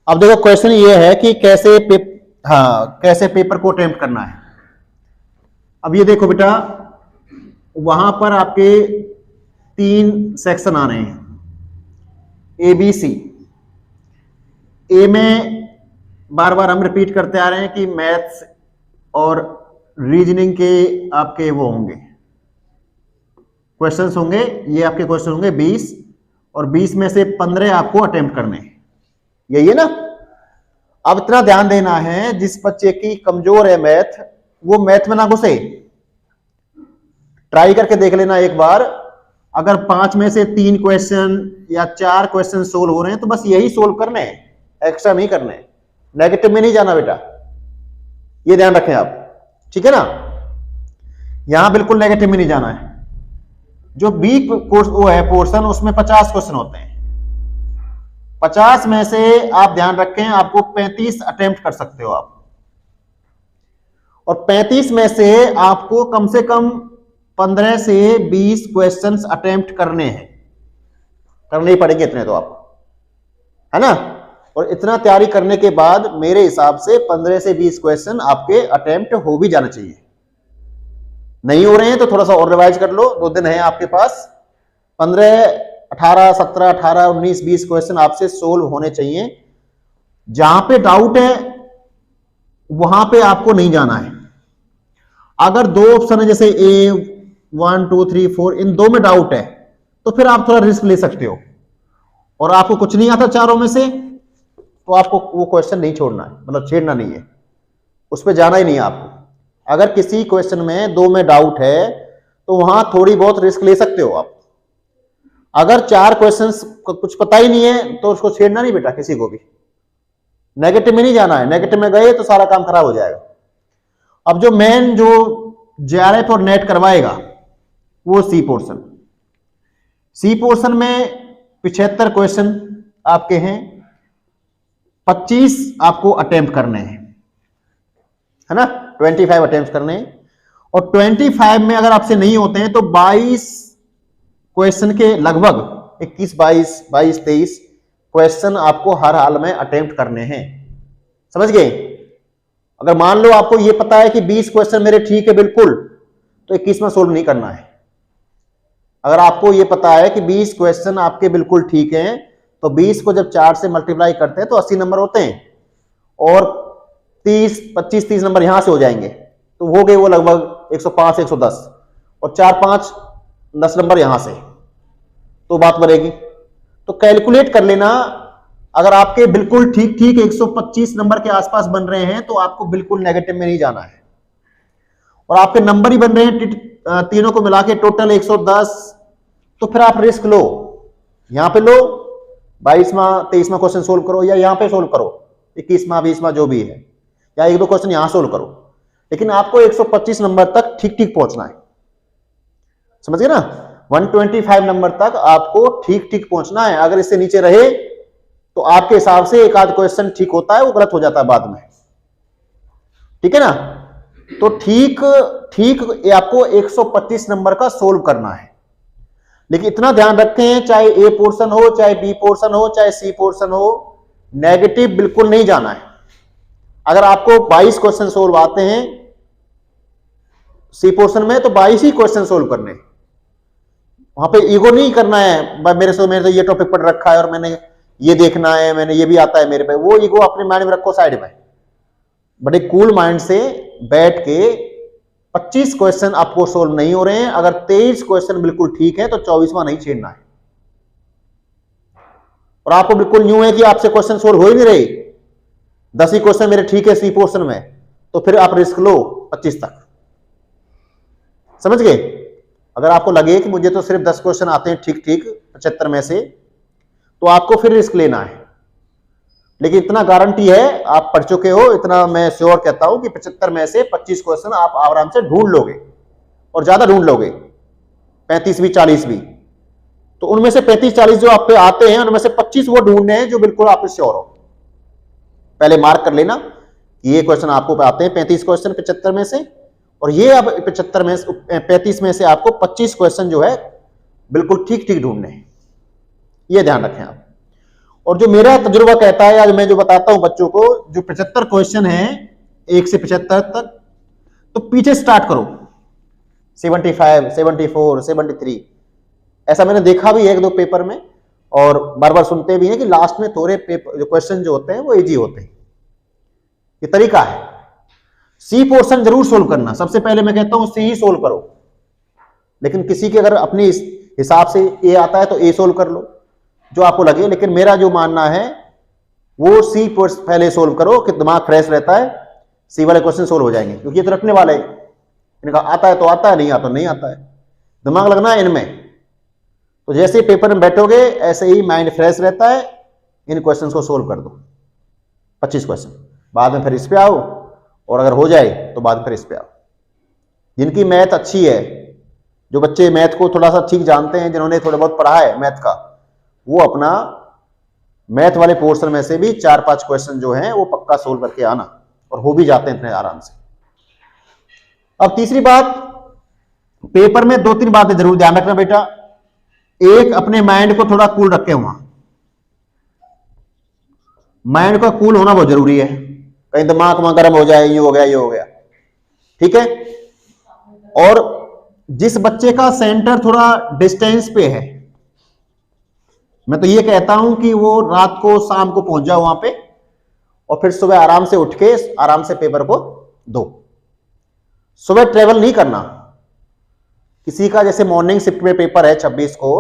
अब देखो क्वेश्चन ये है कि कैसे पेपर को अटेम्प्ट करना है। अब ये देखो बेटा, वहां पर आपके 3 सेक्शन आ रहे हैं, ए बी सी। ए में बार बार हम रिपीट करते आ रहे हैं कि मैथ्स और रीजनिंग के आपके वो होंगे, क्वेश्चंस होंगे। ये आपके क्वेश्चन होंगे 20 और 20 में से 15 आपको अटेम्प्ट करने हैं, यही है ना। अब इतना ध्यान देना है, जिस बच्चे की कमजोर है मैथ, वो मैथ में ना घुसे। ट्राई करके देख लेना एक बार, अगर 5 में से 3 क्वेश्चन या 4 क्वेश्चन सोल्व हो रहे हैं तो बस यही सोल्व करने हैं, एक्स्ट्रा नहीं करने, नेगेटिव में नहीं जाना बेटा, ये ध्यान रखें आप, ठीक है ना। यहां बिल्कुल नेगेटिव में नहीं जाना है। जो बी कोर्स वो है पोर्शन, उसमें 50 क्वेश्चन होते हैं। 50 में से आप ध्यान रखें, आपको 35 अटेम्प्ट कर सकते हो आप, और 35 में से आपको कम से कम 15 से 20 क्वेश्चंस अटेम्प्ट करने हैं, करने ही पड़ेंगे इतने तो आपको, है ना। और इतना तैयारी करने के बाद मेरे हिसाब से 15 से 20 क्वेश्चन आपके अटेम्प्ट हो भी जाना चाहिए। नहीं हो रहे हैं तो थोड़ा सा और रिवाइज कर लो, 2 दिन है आपके पास। 15, 18, 17, 18, 19, 20 क्वेश्चन आपसे सोल्व होने चाहिए। जहां पे डाउट है वहां पे आपको नहीं जाना है। अगर 2 ऑप्शन है, जैसे ए 1 2 3 4, इन 2 में डाउट है तो फिर आप थोड़ा रिस्क ले सकते हो, और आपको कुछ नहीं आता चारों में से तो आपको वो क्वेश्चन नहीं छोड़ना है, मतलब छेड़ना नहीं है, उस पर जाना ही नहीं है आपको। अगर किसी क्वेश्चन में 2 में डाउट है तो वहां थोड़ी बहुत रिस्क ले सकते हो आप। अगर 4 क्वेश्चंस कुछ पता ही नहीं है तो उसको छेड़ना नहीं बेटा, किसी को भी नेगेटिव में नहीं जाना है। नेगेटिव में गए तो सारा काम खराब हो जाएगा। अब जो मेन जो जेआरएफ और नेट करवाएगा वो सी पोर्शन। सी पोर्शन में 75 क्वेश्चन आपके हैं, 25 आपको अटेम्प्ट करने हैं, है ना, 25 अटेम्प्ट करने हैं। और 25 में अगर आपसे नहीं होते हैं तो 22 क्वेश्चन के लगभग 21, 22, 23 क्वेश्चन आपको हर हाल में अटेम्प्ट करने हैं, समझ गए। अगर मान लो आपको ये पता है कि 20 क्वेश्चन मेरे ठीक है बिल्कुल, तो 21 में सोल्व नहीं करना है। अगर आपको ये पता है कि 20 क्वेश्चन आपके बिल्कुल ठीक हैं, तो 20 को जब 4 से मल्टीप्लाई करते हैं तो 80 नंबर होते हैं, और 30, 25, 30 नंबर यहां से हो जाएंगे, तो हो गए वो लगभग 105, 110, और 4, 5, 10 नंबर यहां से, तो बात बनेगी। तो कैलकुलेट कर लेना, अगर आपके बिल्कुल ठीक ठीक 125 नंबर के आसपास बन रहे हैं तो आपको बिल्कुल नेगेटिव में नहीं जाना है। और आपके नंबर ही बन रहे हैं तीनों को मिला के टोटल 110, तो फिर आप रिस्क लो, यहां पे लो, 22वां 23वां क्वेश्चन सोल्व करो, या यहां पे सोल्व करो 21वां 20वां जो भी है, या 1-2 क्वेश्चन यहां सोल्व करो, लेकिन आपको 125 नंबर तक ठीक ठीक पहुंचना है, समझ गए ना। 125 नंबर तक आपको ठीक ठीक पहुंचना है। अगर इससे नीचे रहे तो आपके हिसाब से एक आध क्वेश्चन ठीक होता है, वो गलत हो जाता है बाद में, ठीक है ना। तो ठीक ठीक आपको 125 नंबर का सोल्व करना है। लेकिन इतना ध्यान रखें, चाहे ए पोर्शन हो, चाहे बी पोर्शन हो, चाहे सी पोर्शन हो, नेगेटिव बिल्कुल नहीं जाना है। अगर आपको 22 क्वेश्चन सोल्व आते हैं सी पोर्शन में, तो 22 ही क्वेश्चन सोल्व करने, वहां पे ईगो नहीं करना है, मेरे तो ये टॉपिक पढ़ रखा है और मैंने ये देखना है, मैंने ये भी आता है मेरे पे, वो ईगो अपने माइंड में रखो साइड में। बड़े कूल माइंड से बैठ के 25 क्वेश्चन आपको सोल्व नहीं हो रहे हैं, अगर 23 क्वेश्चन बिल्कुल ठीक है तो 24वां नहीं छेड़ना है। और आपको बिल्कुल न्यू है कि आपसे क्वेश्चन सोल्व हो ही नहीं रहे, 10 ही क्वेश्चन मेरे ठीक है सी पोर्शन में, तो फिर आप रिस्क लो 25 तक, समझ गए। अगर आपको लगे कि मुझे तो सिर्फ 10 क्वेश्चन आते हैं ठीक ठीक 75 में से, तो आपको फिर रिस्क लेना है। लेकिन इतना गारंटी है, आप पढ़ चुके हो, इतना मैं श्योर कहता हूं कि 75 में से 25 क्वेश्चन आप आराम से ढूंढ लोगे, और ज्यादा ढूंढ लोगे, 35 भी 40 भी। तो उनमें से 35-40 जो आप पे आते हैं, उनमें से 25 वो ढूंढने हैं जो बिल्कुल आप श्योर हो। पहले मार्क कर लेना, ये क्वेश्चन आपको आते हैं 35 क्वेश्चन 75 में से, और ये अब 35 में से आपको 25 क्वेश्चन जो है बिल्कुल ठीक ठीक ढूंढने हैं, ये ध्यान रखें आप। और जो मेरा तजुर्बा कहता है, आज मैं जो बताता हूं बच्चों को, जो 75 क्वेश्चन है 1 से 75 तक, तो पीछे स्टार्ट करो 75, 74, 73। ऐसा मैंने देखा भी है एक दो पेपर में, और बार बार सुनते भी हैं कि लास्ट में थोड़े पेपर जो क्वेश्चन जो होते हैं वो इजी होते हैं। ये तरीका है। सी पोर्शन जरूर सोल्व करना, सबसे पहले मैं कहता हूं सी ही सोल्व करो, लेकिन किसी के अगर अपने हिसाब से ए आता है तो ए सोल्व कर लो, जो आपको लगे। लेकिन मेरा जो मानना है वो सी पहले सोल्व करो कि दिमाग फ्रेश रहता है, सी वाले क्वेश्चन सोल्व हो जाएंगे, क्योंकि ये तो रखने वाले हैं। इनका आता है तो आता है, नहीं आता तो नहीं आता है, दिमाग लगना है इनमें। तो जैसे ही पेपर में बैठोगे ऐसे ही माइंड फ्रेश रहता है, इन क्वेश्चंस को सोल्व कर दो 25 क्वेश्चन, बाद में फिर इस पे आओ, और अगर हो जाए तो बाद में फिर इस पे आओ। जिनकी मैथ अच्छी है, जो बच्चे मैथ को थोड़ा सा ठीक जानते हैं, जिन्होंने थोड़ा बहुत पढ़ा है मैथ का, वो अपना मैथ वाले पोर्शन में से भी 4-5 क्वेश्चन जो हैं वो पक्का सोल्व करके आना, और हो भी जाते हैं इतने आराम से। अब तीसरी बात, पेपर में 2-3 बातें जरूर ध्यान रखना बेटा। एक, अपने माइंड को थोड़ा कूल रखे हुआ, माइंड का कूल होना बहुत जरूरी है, कहीं दिमाग वहां गर्म हो जाए, ये हो गया ये हो गया, ठीक है। और जिस बच्चे का सेंटर थोड़ा डिस्टेंस पे है, मैं तो ये कहता हूं कि वो रात को शाम को पहुंच जाओ वहां पे, और फिर सुबह आराम से उठ के आराम से पेपर को दो। सुबह ट्रेवल नहीं करना। किसी का जैसे मॉर्निंग शिफ्ट में पेपर है 26 को,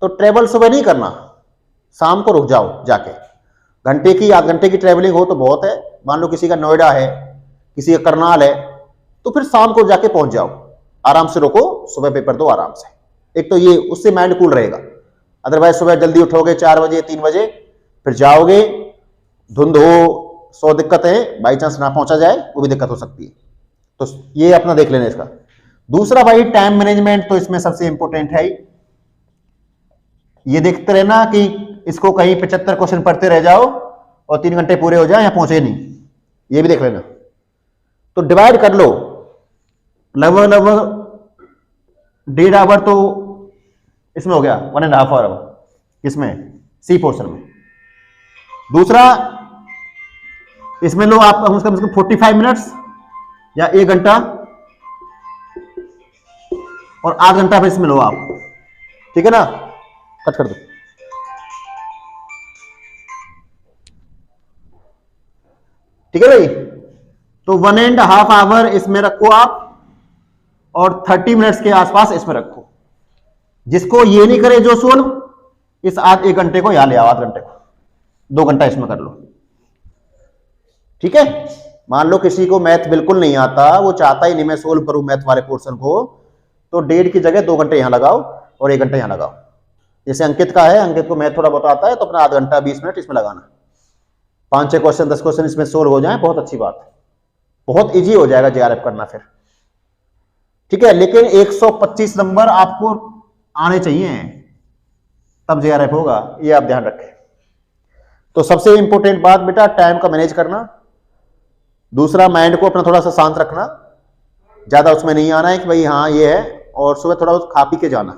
तो ट्रेवल सुबह नहीं करना, शाम को रुक जाओ जाके। घंटे की आध घंटे की ट्रेवलिंग हो तो बहुत है, मान लो किसी का नोएडा है, किसी का करनाल है, तो फिर शाम को जाके पहुंच जाओ, आराम से रुको, सुबह पेपर दो आराम से। एक तो ये, उससे माइंड कूल रहेगा। अदरवाइज सुबह जल्दी उठोगे 4 बजे 3 बजे, फिर जाओगे, धुंध हो, 100 दिक्कतें, बाई चांस ना पहुंचा जाए वो भी दिक्कत हो सकती है। तो ये अपना देख लेना इसका। दूसरा भाई, टाइम मैनेजमेंट तो इसमें सबसे इंपॉर्टेंट है। ये देखते रहना कि इसको कहीं 75 क्वेश्चन पढ़ते रह जाओ और 3 घंटे पूरे हो जाए या पहुंचे नहीं, ये भी देख लेना। तो डिवाइड कर लो, लगभग 1.5 आवर तो इसमें हो गया, 1.5 आवर इसमें सी पोर्शन में। दूसरा, इसमें लो आप कम से कम 45 मिनट्स या 1 घंटा, और आध घंटा फिर इसमें लो आप, ठीक है ना। कट कर दो। ठीक है भाई, तो 1.5 आवर इसमें रखो आप, और 30 मिनट्स के आसपास इसमें रखो। जिसको ये नहीं करे जो सोल्व, इस 1 घंटे को यहां ले आओ, आध घंटे को 2 घंटा इसमें कर लो, ठीक है। मान लो किसी को मैथ बिल्कुल नहीं आता, वो चाहता ही नहीं मैं सोल्व करूं मैथ वाले पोर्शन को, तो 1.5 की जगह 2 घंटे यहां लगाओ और 1 घंटा यहां लगाओ। जैसे अंकित का है, अंकित को मैथ थोड़ा बहुत आता है, तो अपना आध घंटा 20 मिनट इसमें लगाना, 5-6 क्वेश्चन 10 क्वेश्चन इसमें सोल्व हो जाए, बहुत अच्छी बात है, बहुत इजी हो जाएगा जेआरएफ करना फिर, ठीक है। लेकिन 125 नंबर आपको आने चाहिए, तब जेआरएफ होगा, ये आप ध्यान रखें। तो सबसे इंपॉर्टेंट बात बेटा, टाइम का मैनेज करना। दूसरा, माइंड को अपना थोड़ा सा शांत रखना, ज्यादा उसमें नहीं आना है कि भाई हाँ ये है, और सुबह थोड़ा खा पी के जाना।